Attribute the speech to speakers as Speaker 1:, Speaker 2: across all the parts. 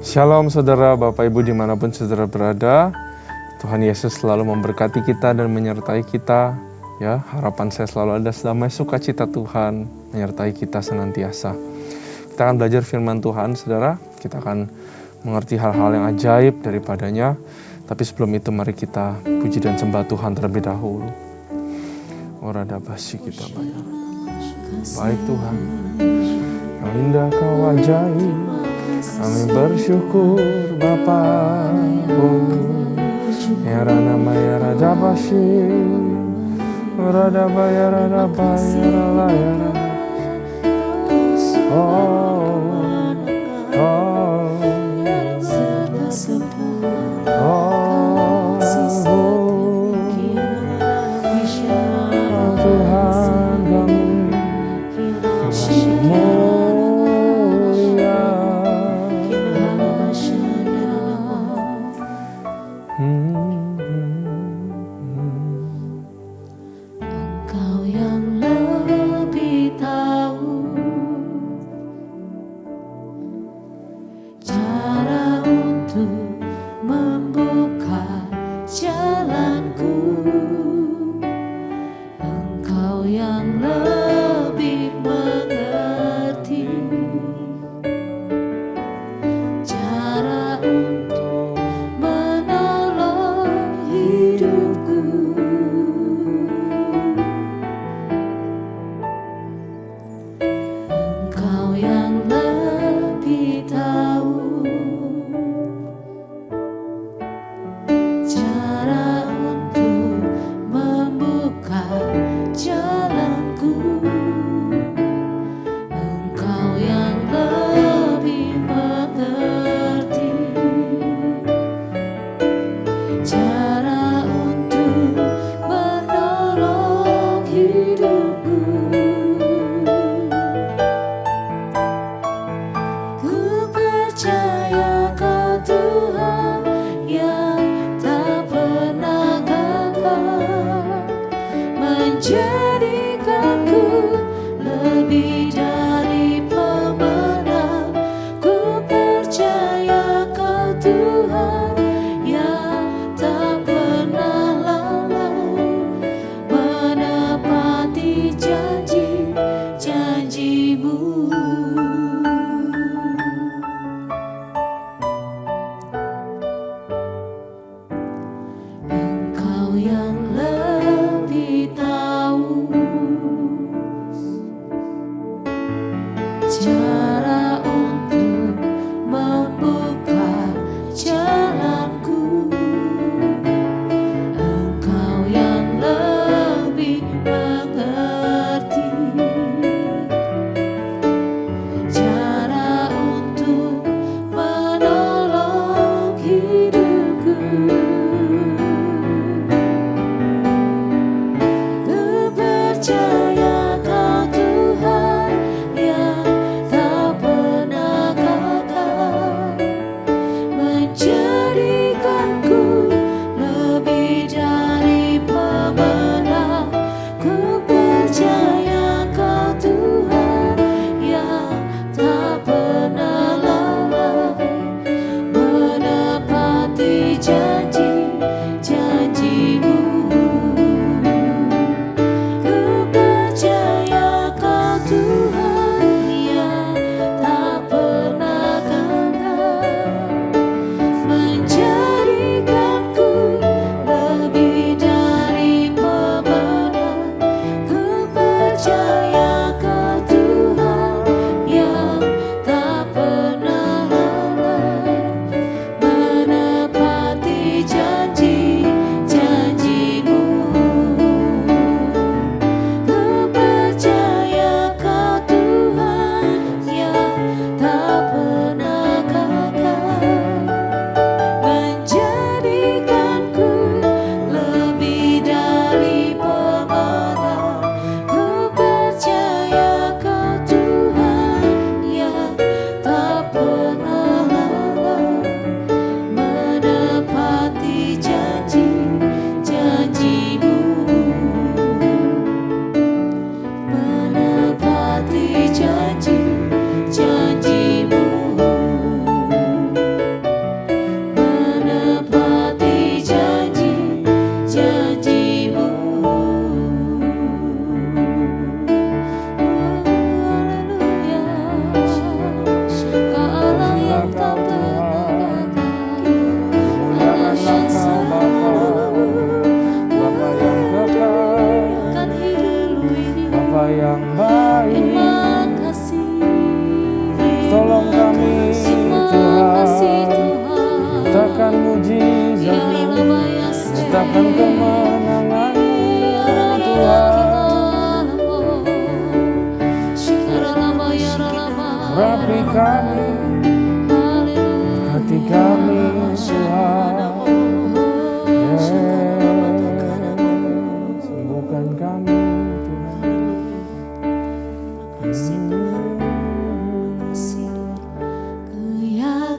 Speaker 1: Shalom saudara, Bapak Ibu dimanapun saudara berada. Tuhan Yesus selalu memberkati kita dan menyertai kita. Ya, harapan saya selalu ada damai sukacita Tuhan menyertai kita senantiasa. Kita akan belajar firman Tuhan, saudara. Kita akan mengerti hal-hal yang ajaib daripadanya. Tapi sebelum itu mari kita puji dan sembah Tuhan terlebih dahulu. Orada basi kita bayar. Baik Tuhan, yang indah kau ajaib. Kami bersyukur Bapa. Ya rana maya rada basi. Rada baya rada baya rada ya.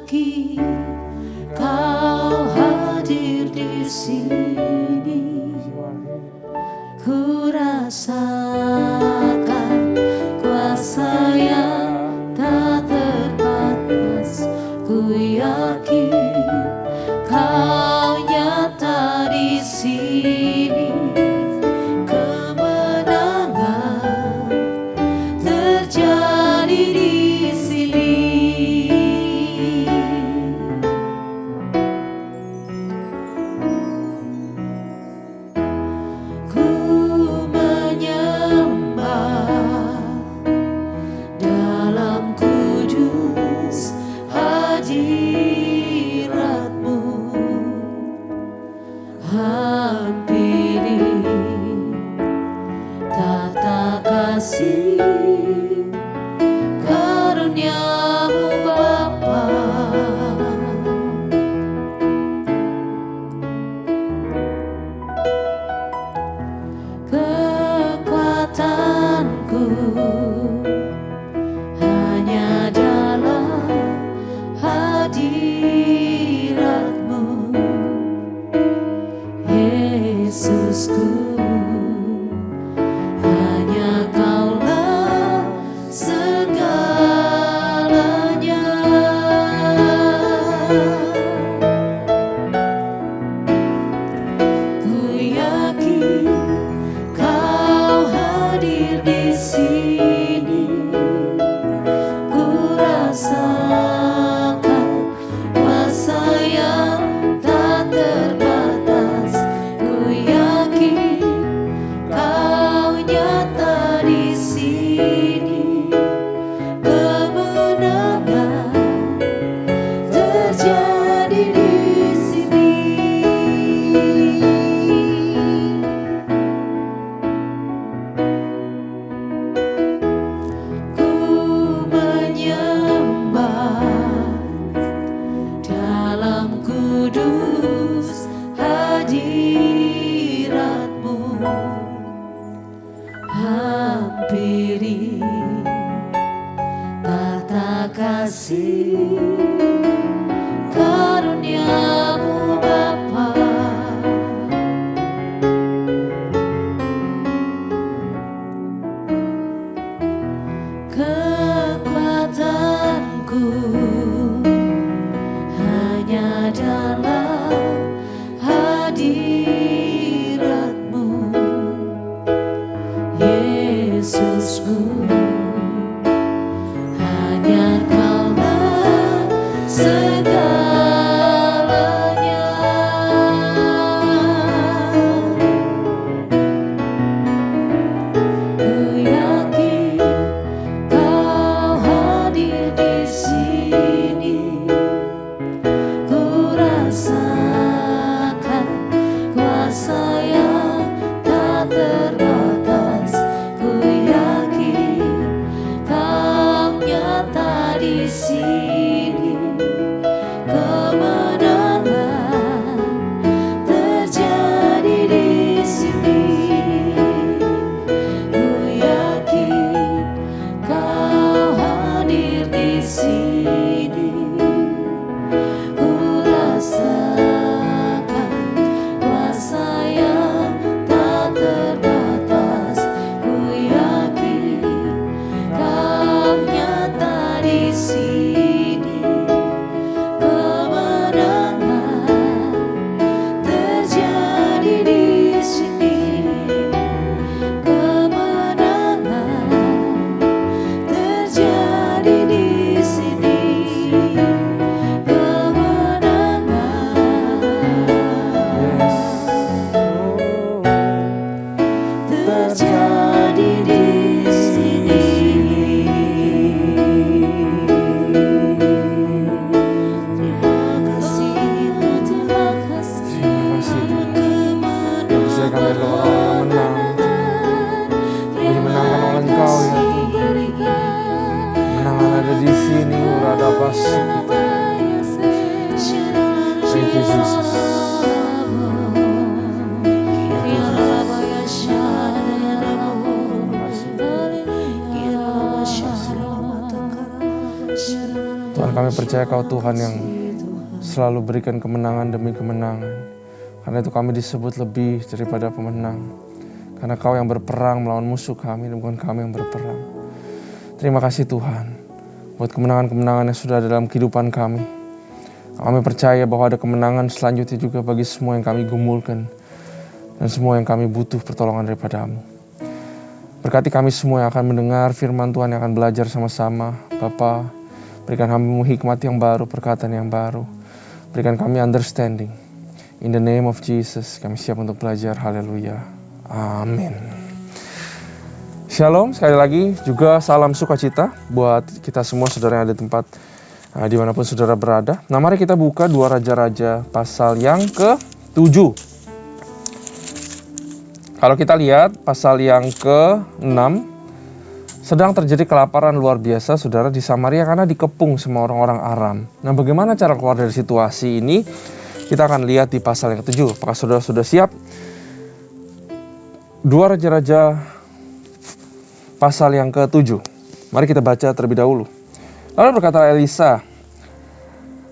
Speaker 2: yakin Kau hadir di sini. Ku rasakan kuasa yang tak terbatas. Ku yakin Kau nyata di sini. Kemenangan terjadi di sini. Ku menyembah dalam kudus hadirat-Mu. Hampiri tata kasih karunia-Mu Bapa. Kekuatanku hanya dalam hadirat-Mu, Yesusku. Hanya Kaulah segalanya. Ku yakin Kau hadir di sini. Ku rasakan kuasa yang tak terbatas. Ku yakin Kau nyata di sini. Kemenangan terjadi di sini. Ku menyembah dalam kudus hadirat-Mu. Hampiri tata kasih karunia-Mu Bapa. Kekuatanku hanya dalam hadirat-Mu, Yesusku. Hanya Kaulah segalanya. Ku yakin Kau hadir di sini. Ku rasakan kuasa yang tak terbatas. Ku yakin Kau nyata di sini. Kemenangan terjadi di sini. Ku yakin Kau hadir di sini. Ku rasakan kuasa yang tak terbatas. Ku yakin Kau nyata di sini.
Speaker 1: percaya Kau Tuhan yang selalu berikan kemenangan demi kemenangan. Karena itu kami disebut lebih daripada pemenang. Karena Kau yang berperang melawan musuh kami, dan bukan kami yang berperang. Terima kasih Tuhan, buat kemenangan-kemenangan yang sudah ada dalam kehidupan kami. Kami percaya bahwa ada kemenangan selanjutnya juga bagi semua yang kami gumulkan. Dan semua yang kami butuh pertolongan daripada-Mu. Berkati kami semua yang akan mendengar firman Tuhan, yang akan belajar sama-sama. Bapa, berikan kami hikmat yang baru, perkataan yang baru. Berikan kami understanding. In the name of Jesus, kami siap untuk belajar. Haleluya. Amin. Shalom, sekali lagi juga salam sukacita buat kita semua saudara yang ada di tempat dimanapun saudara berada. Nah, mari kita buka 2 Raja-Raja pasal yang ke-7. Kalau kita lihat pasal yang ke-6, sedang terjadi kelaparan luar biasa saudara di Samaria karena dikepung sama orang-orang Aram. Nah, bagaimana cara keluar dari situasi ini? Kita akan lihat di pasal yang ke-7. Apakah saudara sudah siap? 2 Raja-Raja pasal yang ke-7. Mari kita baca terlebih dahulu. Lalu berkata Elisa,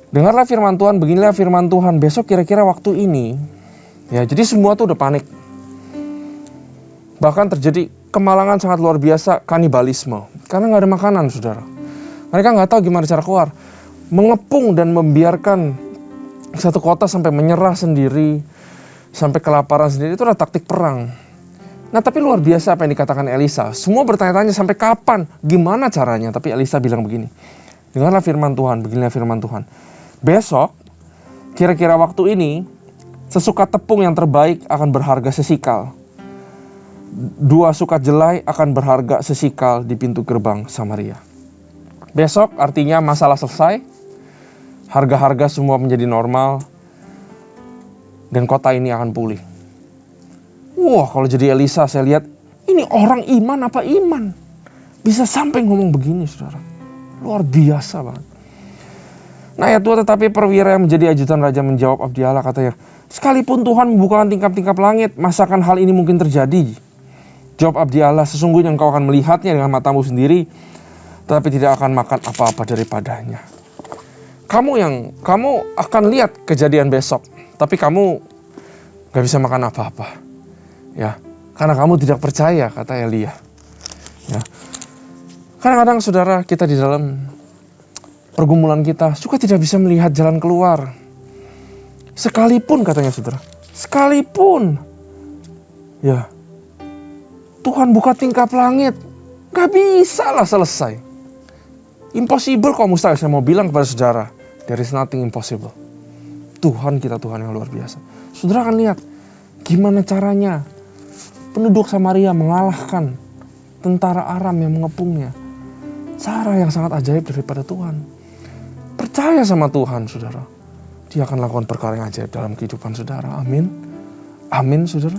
Speaker 1: dengarlah firman Tuhan, beginilah firman Tuhan, besok kira-kira waktu ini. Ya, jadi semua tuh udah panik. Bahkan terjadi kemalangan sangat luar biasa, kanibalisme. Karena nggak ada makanan, saudara. Mereka nggak tahu gimana cara keluar. Mengepung dan membiarkan satu kota sampai menyerah sendiri, sampai kelaparan sendiri, itu adalah taktik perang. Nah, tapi luar biasa apa yang dikatakan Elisa. Semua bertanya-tanya sampai kapan, gimana caranya. Tapi Elisa bilang begini, dengarlah firman Tuhan, beginilah firman Tuhan. Besok, kira-kira waktu ini, sesukat tepung yang terbaik akan berharga sesikal. 2 sukat jelai akan berharga sesikal di pintu gerbang Samaria. Besok artinya masalah selesai, harga-harga semua menjadi normal, dan kota ini akan pulih. Wah, kalau jadi Elisa saya lihat, ini orang iman apa iman? Bisa sampai ngomong begini, saudara. Luar biasa banget. Nah, ayat 2, tetapi perwira yang menjadi ajudan raja menjawab abdi Allah, katanya, sekalipun Tuhan membukakan tingkap-tingkap langit, masakan hal ini mungkin terjadi? Jawab abdi Allah, sesungguhnya engkau akan melihatnya dengan matamu sendiri, tetapi tidak akan makan apa-apa daripadanya. Kamu akan lihat kejadian besok, tapi kamu gak bisa makan apa-apa. Ya, karena kamu tidak percaya, kata Elia. Ya. Kadang-kadang saudara, kita di dalam pergumulan kita suka tidak bisa melihat jalan keluar. Sekalipun, katanya saudara, sekalipun ya Tuhan buka tingkap langit, gak bisa lah selesai. Impossible kok mustahil. Saya mau bilang kepada saudara, there is nothing impossible. Tuhan kita Tuhan yang luar biasa. Saudara akan lihat gimana caranya penduduk Samaria mengalahkan tentara Aram yang mengepungnya. Cara yang sangat ajaib daripada Tuhan. Percaya sama Tuhan, saudara. Dia akan lakukan perkara yang ajaib dalam kehidupan saudara. Amin. Amin, saudara.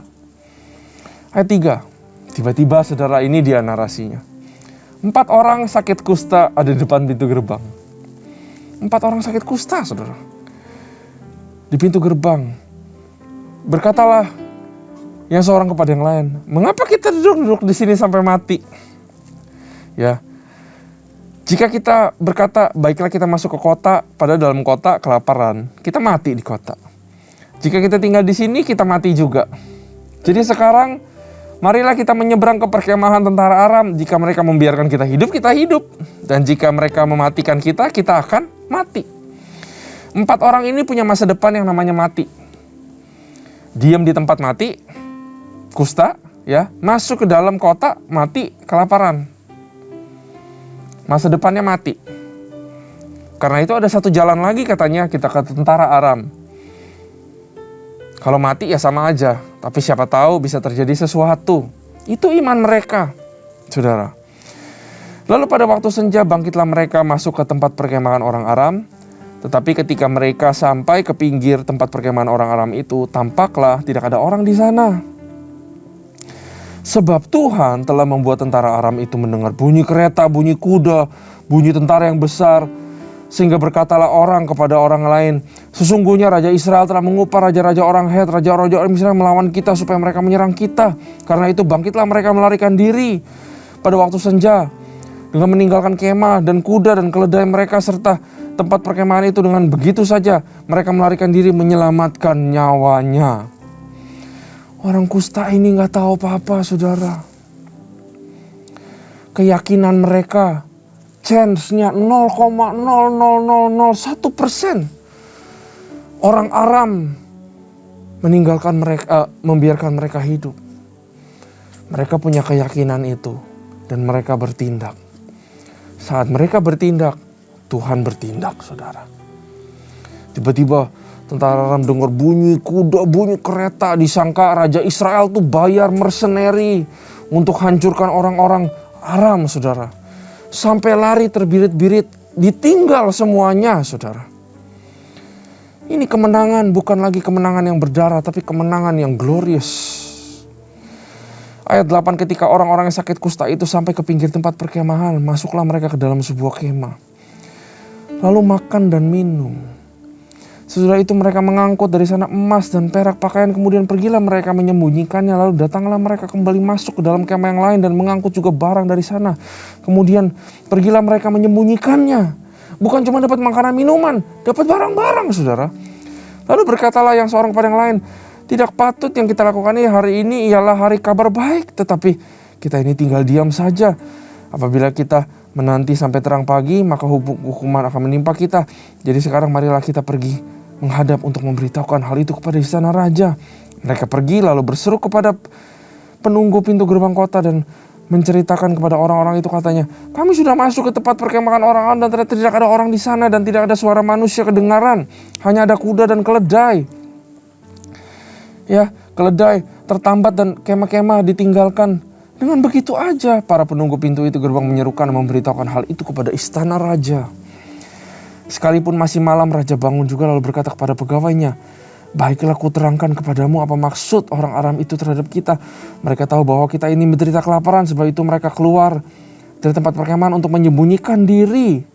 Speaker 1: Ayat 3. Tiba-tiba saudara, ini dia narasinya. 4 orang sakit kusta ada di depan pintu gerbang. 4 orang sakit kusta, saudara. Di pintu gerbang. Berkatalah yang seorang kepada yang lain, mengapa kita duduk di sini sampai mati? Ya. Jika kita berkata, baiklah kita masuk ke kota, padahal dalam kota kelaparan, kita mati di kota. Jika kita tinggal di sini, kita mati juga. Jadi sekarang, marilah kita menyeberang ke perkemahan tentara Aram. Jika mereka membiarkan kita hidup, kita hidup. Dan jika mereka mematikan kita, kita akan mati. 4 orang ini punya masa depan yang namanya mati. Diam di tempat mati, kusta, ya, masuk ke dalam kota, mati, kelaparan. Masa depannya mati. Karena itu ada satu jalan lagi katanya, kita ke tentara Aram. Kalau mati ya sama aja, tapi siapa tahu bisa terjadi sesuatu. Itu iman mereka, saudara. Lalu pada waktu senja bangkitlah mereka masuk ke tempat perkemahan orang Aram. Tetapi ketika mereka sampai ke pinggir tempat perkemahan orang Aram itu, tampaklah tidak ada orang di sana. Sebab Tuhan telah membuat tentara Aram itu mendengar bunyi kereta, bunyi kuda, bunyi tentara yang besar. Sehingga berkatalah orang kepada orang lain, sesungguhnya Raja Israel telah mengupah raja-raja orang Het, raja-raja orang Israel melawan kita supaya mereka menyerang kita. Karena itu bangkitlah mereka melarikan diri pada waktu senja dengan meninggalkan kemah dan kuda dan keledai mereka serta tempat perkemahan itu dengan begitu saja. Mereka melarikan diri menyelamatkan nyawanya. Orang kusta ini gak tahu apa-apa, saudara. Keyakinan mereka, chance-nya 0,00001%. Orang Aram meninggalkan mereka, membiarkan mereka hidup. Mereka punya keyakinan itu dan mereka bertindak. Saat mereka bertindak, Tuhan bertindak, saudara. Tiba-tiba tentara Aram dengar bunyi kuda, bunyi kereta. Disangka Raja Israel tuh bayar mercenary untuk hancurkan orang-orang Aram, saudara. Sampai lari terbirit-birit, ditinggal semuanya, saudara. Ini kemenangan bukan lagi kemenangan yang berdarah, tapi kemenangan yang glorious. Ayat 8, ketika orang-orang yang sakit kusta itu sampai ke pinggir tempat perkemahan, masuklah mereka ke dalam sebuah kemah. Lalu makan dan minum. Sesudah itu mereka mengangkut dari sana emas dan perak pakaian, kemudian pergilah mereka menyembunyikannya. Lalu datanglah mereka kembali masuk ke dalam kemah yang lain dan mengangkut juga barang dari sana. Kemudian pergilah mereka menyembunyikannya. Bukan cuma dapat makanan minuman, dapat barang-barang, saudara. Lalu berkatalah yang seorang kepada yang lain, tidak patut yang kita lakukan ini, hari ini ialah hari kabar baik, tetapi kita ini tinggal diam saja. Apabila kita menanti sampai terang pagi, maka hukuman akan menimpa kita. Jadi sekarang marilah kita pergi menghadap untuk memberitahukan hal itu kepada istana raja. Mereka pergi lalu berseru kepada penunggu pintu gerbang kota dan menceritakan kepada orang-orang itu, katanya, kami sudah masuk ke tempat perkemahan orang dan ternyata tidak ada orang di sana dan tidak ada suara manusia kedengaran, hanya ada kuda dan keledai. Ya, keledai tertambat dan kemah-kemah ditinggalkan. Dengan begitu aja para penunggu pintu itu gerbang menyerukan dan memberitahukan hal itu kepada istana raja. Sekalipun masih malam, raja bangun juga lalu berkata kepada pegawainya, baiklah kuterangkan kepadamu apa maksud orang Aram itu terhadap kita. Mereka tahu bahwa kita ini menderita kelaparan, sebab itu mereka keluar dari tempat perkemahan untuk menyembunyikan diri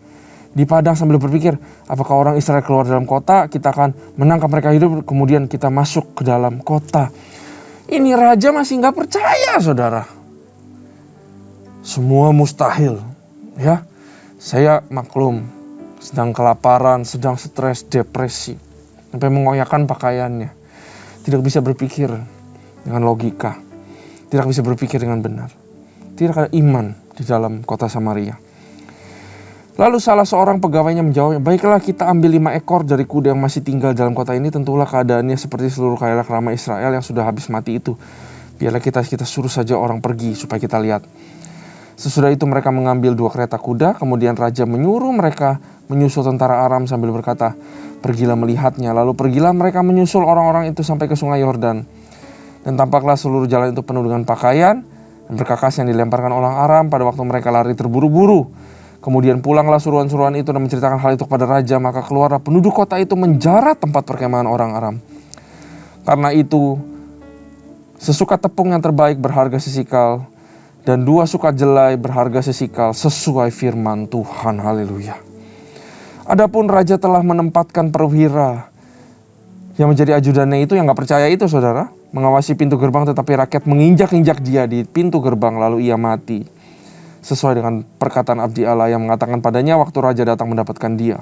Speaker 1: di padang sambil berpikir, apakah orang Israel keluar dalam kota, kita akan menangkap mereka hidup, kemudian kita masuk ke dalam kota. Ini raja masih gak percaya, saudara. Semua mustahil, ya. Saya maklum, sedang kelaparan, sedang stres, depresi, sampai mengoyakkan pakaiannya. Tidak bisa berpikir dengan logika, tidak bisa berpikir dengan benar. Tidak ada iman di dalam kota Samaria. Lalu salah seorang pegawainya menjawab, baiklah kita ambil 5 ekor dari kuda yang masih tinggal dalam kota ini. Tentulah keadaannya seperti seluruh khayal ramai Israel yang sudah habis mati itu. Biarlah kita suruh saja orang pergi supaya kita lihat. Sesudah itu mereka mengambil 2 kereta kuda. Kemudian raja menyuruh mereka menyusul tentara Aram sambil berkata, pergilah melihatnya. Lalu pergilah mereka menyusul orang-orang itu sampai ke sungai Yordan. Dan tampaklah seluruh jalan itu penuh dengan pakaian dan berkakas yang dilemparkan orang Aram pada waktu mereka lari terburu-buru. Kemudian pulanglah suruhan-suruhan itu dan menceritakan hal itu kepada raja. Maka keluarlah penduduk kota itu menjarat tempat perkemahan orang Aram. Karena itu sesukat tepung yang terbaik berharga sesikal, dan 2 sukat jelai berharga sesikal sesuai firman Tuhan. Haleluya. Adapun raja telah menempatkan perwira yang menjadi ajudannya itu yang gak percaya itu, saudara, mengawasi pintu gerbang, tetapi rakyat menginjak-injak dia di pintu gerbang lalu ia mati. Sesuai dengan perkataan abdi Allah yang mengatakan padanya waktu raja datang mendapatkan dia.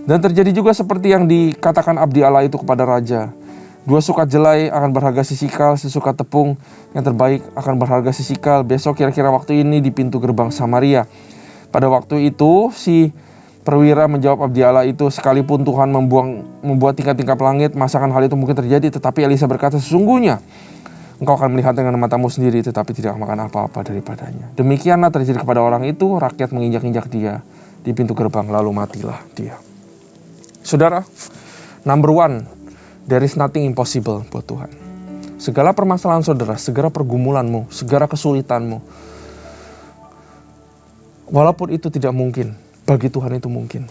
Speaker 1: Dan terjadi juga seperti yang dikatakan abdi Allah itu kepada raja. 2 sukat jelai akan berharga sesikal, sesukat tepung yang terbaik akan berharga sesikal. Besok kira-kira waktu ini di pintu gerbang Samaria. Pada waktu itu si perwira menjawab abdi Allah itu, sekalipun Tuhan membuat tingkat-tingkat langit, masakan hal itu mungkin terjadi. Tetapi Elisa berkata, sesungguhnya engkau akan melihat dengan matamu sendiri, tetapi tidak makan apa-apa daripadanya. Demikianlah terjadi kepada orang itu, rakyat menginjak-injak dia di pintu gerbang, lalu matilah dia. Saudara, number 1, there is nothing impossible buat Tuhan. Segala permasalahan saudara, segala pergumulanmu, segala kesulitanmu, walaupun itu tidak mungkin, bagi Tuhan itu mungkin.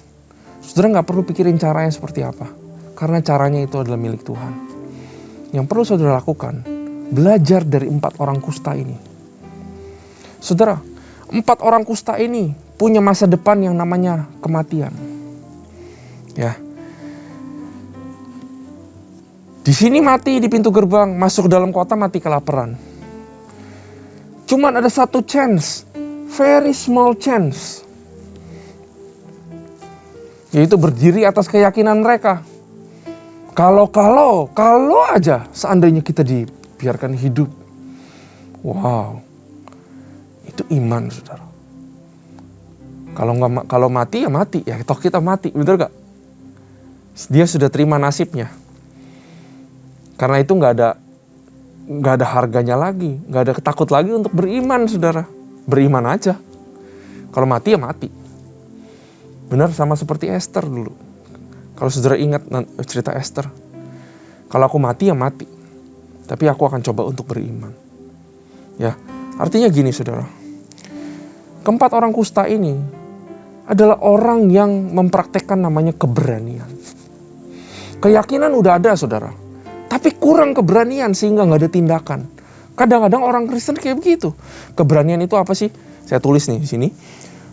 Speaker 1: Saudara gak perlu pikirin caranya seperti apa, karena caranya itu adalah milik Tuhan. Yang perlu saudara lakukan, belajar dari 4 orang kusta ini. Saudara, 4 orang kusta ini punya masa depan yang namanya kematian. Ya. Di sini mati di pintu gerbang, masuk ke dalam kota mati kelaparan. Cuman ada 1 chance, very small chance. Yaitu berdiri atas keyakinan mereka. Kalau aja seandainya kita dibiarkan hidup. Wow. Itu iman, saudara. Kalau mati ya mati, ya toh kita mati, betul gak? Dia sudah terima nasibnya. Karena itu nggak ada harganya lagi, nggak ada takut lagi untuk beriman, saudara. Beriman aja. Kalau mati ya mati. Benar, sama seperti Esther dulu. Kalau saudara ingat cerita Esther, kalau aku mati ya mati, tapi aku akan coba untuk beriman. Ya, artinya gini, saudara. Keempat orang kusta ini adalah orang yang mempraktekkan namanya keberanian. Keyakinan udah ada, saudara, tapi kurang keberanian sehingga nggak ada tindakan. Kadang-kadang orang Kristen kayak begitu. Keberanian itu apa sih? Saya tulis nih di sini.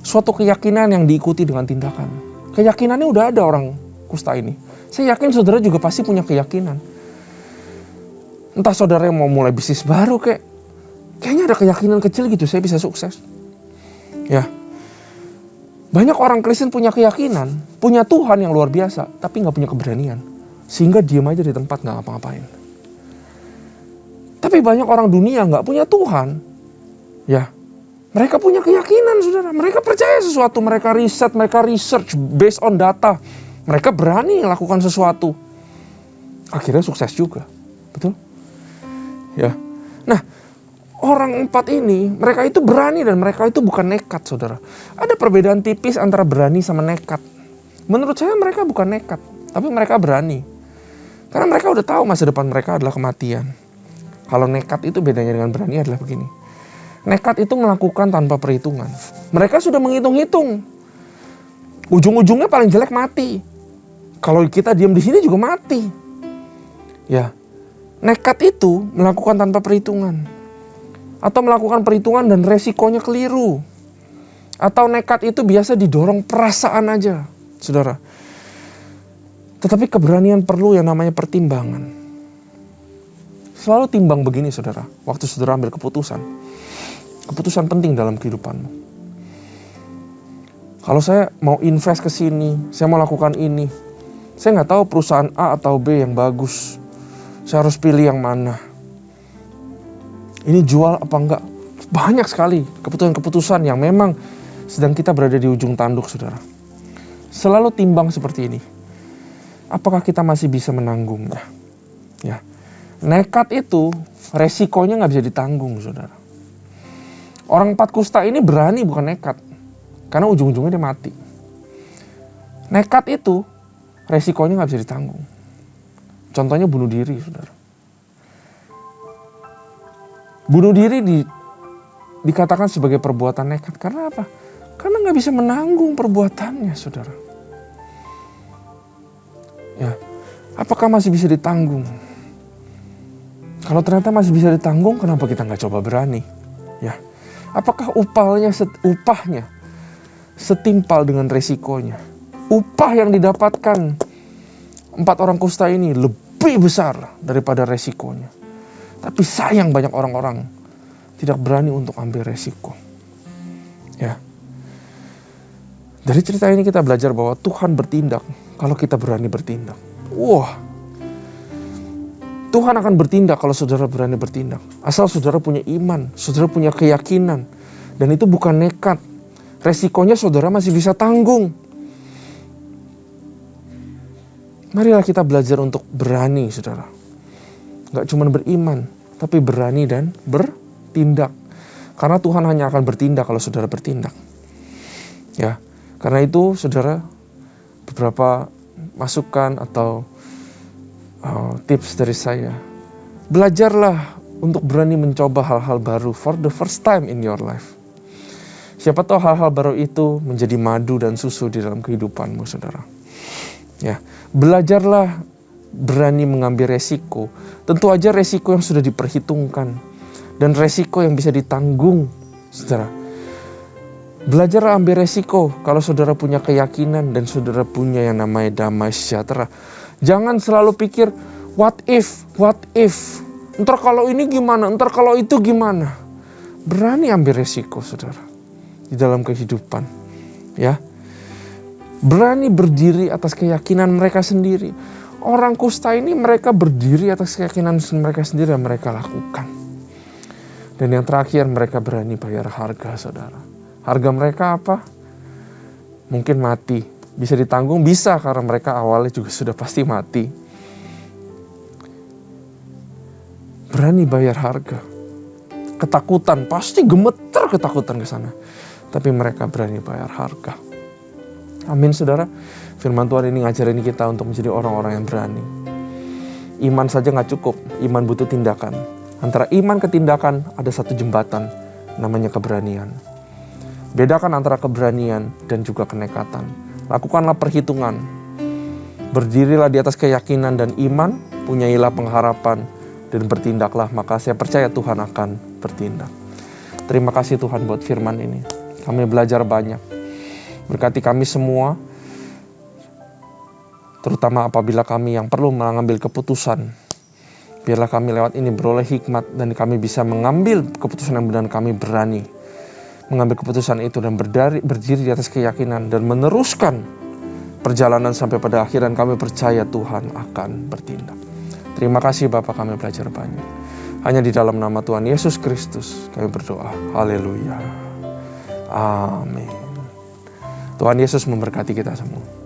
Speaker 1: Suatu keyakinan yang diikuti dengan tindakan. Keyakinannya udah ada orang kusta ini. Saya yakin saudara juga pasti punya keyakinan. Entah saudara yang mau mulai bisnis baru kayaknya ada keyakinan kecil gitu, saya bisa sukses. Ya. Banyak orang Kristen punya keyakinan, punya Tuhan yang luar biasa, tapi nggak punya keberanian. Sehingga diam aja di tempat nggak ngapa-ngapain. Tapi banyak orang dunia nggak punya Tuhan. Ya. Mereka punya keyakinan, saudara. Mereka percaya sesuatu, mereka riset, mereka research based on data. Mereka berani melakukan sesuatu. Akhirnya sukses juga. Betul? Ya. Nah, orang empat ini, mereka itu berani dan mereka itu bukan nekat, saudara. Ada perbedaan tipis antara berani sama nekat. Menurut saya mereka bukan nekat, tapi mereka berani. Karena mereka udah tahu masa depan mereka adalah kematian. Kalau nekat itu bedanya dengan berani adalah begini. Nekat itu melakukan tanpa perhitungan. Mereka sudah menghitung-hitung. Ujung-ujungnya paling jelek mati. Kalau kita diam di sini juga mati. Ya. Nekat itu melakukan tanpa perhitungan. Atau melakukan perhitungan dan resikonya keliru. Atau nekat itu biasa didorong perasaan aja, saudara. Tetapi keberanian perlu yang namanya pertimbangan. Selalu timbang begini, saudara. Waktu saudara ambil keputusan. Keputusan penting dalam kehidupanmu. Kalau saya mau invest ke sini, saya mau lakukan ini. Saya nggak tahu perusahaan A atau B yang bagus. Saya harus pilih yang mana. Ini jual apa enggak? Banyak sekali keputusan-keputusan yang memang sedang kita berada di ujung tanduk, saudara. Selalu timbang seperti ini. Apakah kita masih bisa menanggungnya? Ya. Nekat itu resikonya nggak bisa ditanggung, saudara. Orang empat kusta ini berani bukan nekat. Karena ujung-ujungnya dia mati. Nekat itu resikonya nggak bisa ditanggung. Contohnya bunuh diri, saudara. Bunuh diri dikatakan sebagai perbuatan nekat. Karena apa? Karena nggak bisa menanggung perbuatannya, saudara. Ya, apakah masih bisa ditanggung? Kalau ternyata masih bisa ditanggung, kenapa kita nggak coba berani? Ya. Apakah upahnya setimpal dengan resikonya? Upah yang didapatkan empat orang kusta ini lebih besar daripada resikonya. Tapi sayang banyak orang-orang tidak berani untuk ambil resiko. Ya. Dari cerita ini kita belajar bahwa Tuhan bertindak kalau kita berani bertindak. Wah. Tuhan akan bertindak kalau saudara berani bertindak. Asal saudara punya iman, saudara punya keyakinan. Dan itu bukan nekat. Resikonya saudara masih bisa tanggung. Marilah kita belajar untuk berani, saudara. Gak cuma beriman, tapi berani dan bertindak. Karena Tuhan hanya akan bertindak kalau saudara bertindak. Ya, karena itu saudara, beberapa masukan atau tips dari saya. Belajarlah untuk berani mencoba hal-hal baru for the first time in your life. Siapa tahu hal-hal baru itu menjadi madu dan susu di dalam kehidupanmu, saudara. Ya, belajarlah berani mengambil resiko. Tentu aja resiko yang sudah diperhitungkan dan resiko yang bisa ditanggung, saudara. Belajarlah ambil resiko kalau saudara punya keyakinan dan saudara punya yang namanya damai sejahtera. Jangan selalu pikir, what if? Ntar kalau ini gimana? Ntar kalau itu gimana? Berani ambil resiko, saudara. Di dalam kehidupan. Ya. berani berdiri atas keyakinan mereka sendiri. Orang kusta ini mereka berdiri atas keyakinan mereka sendiri dan mereka lakukan. Dan yang terakhir, mereka berani bayar harga, saudara. Harga mereka apa? Mungkin mati. Bisa ditanggung? Bisa, karena mereka awalnya juga sudah pasti mati. Berani bayar harga. Ketakutan, pasti gemeter ketakutan ke sana. Tapi mereka berani bayar harga. Amin, saudara. Firman Tuhan ini ngajarin kita untuk menjadi orang-orang yang berani. Iman saja gak cukup, iman butuh tindakan. Antara iman ke tindakan ada satu jembatan, namanya keberanian. Bedakan antara keberanian dan juga kenekatan. Lakukanlah perhitungan. Berdirilah di atas keyakinan dan iman, punyailah pengharapan, dan bertindaklah, maka saya percaya Tuhan akan bertindak. Terima kasih Tuhan buat firman ini. Kami belajar banyak. Berkati kami semua, terutama apabila kami yang perlu mengambil keputusan. Biarlah kami lewat ini beroleh hikmat dan kami bisa mengambil keputusan yang benar, kami berani mengambil keputusan itu dan berdiri di atas keyakinan dan meneruskan perjalanan sampai pada akhir, dan kami percaya Tuhan akan bertindak. Terima kasih Bapa, kami belajar banyak. Hanya di dalam nama Tuhan Yesus Kristus kami berdoa. Haleluya. Amin. Tuhan Yesus memberkati kita semua.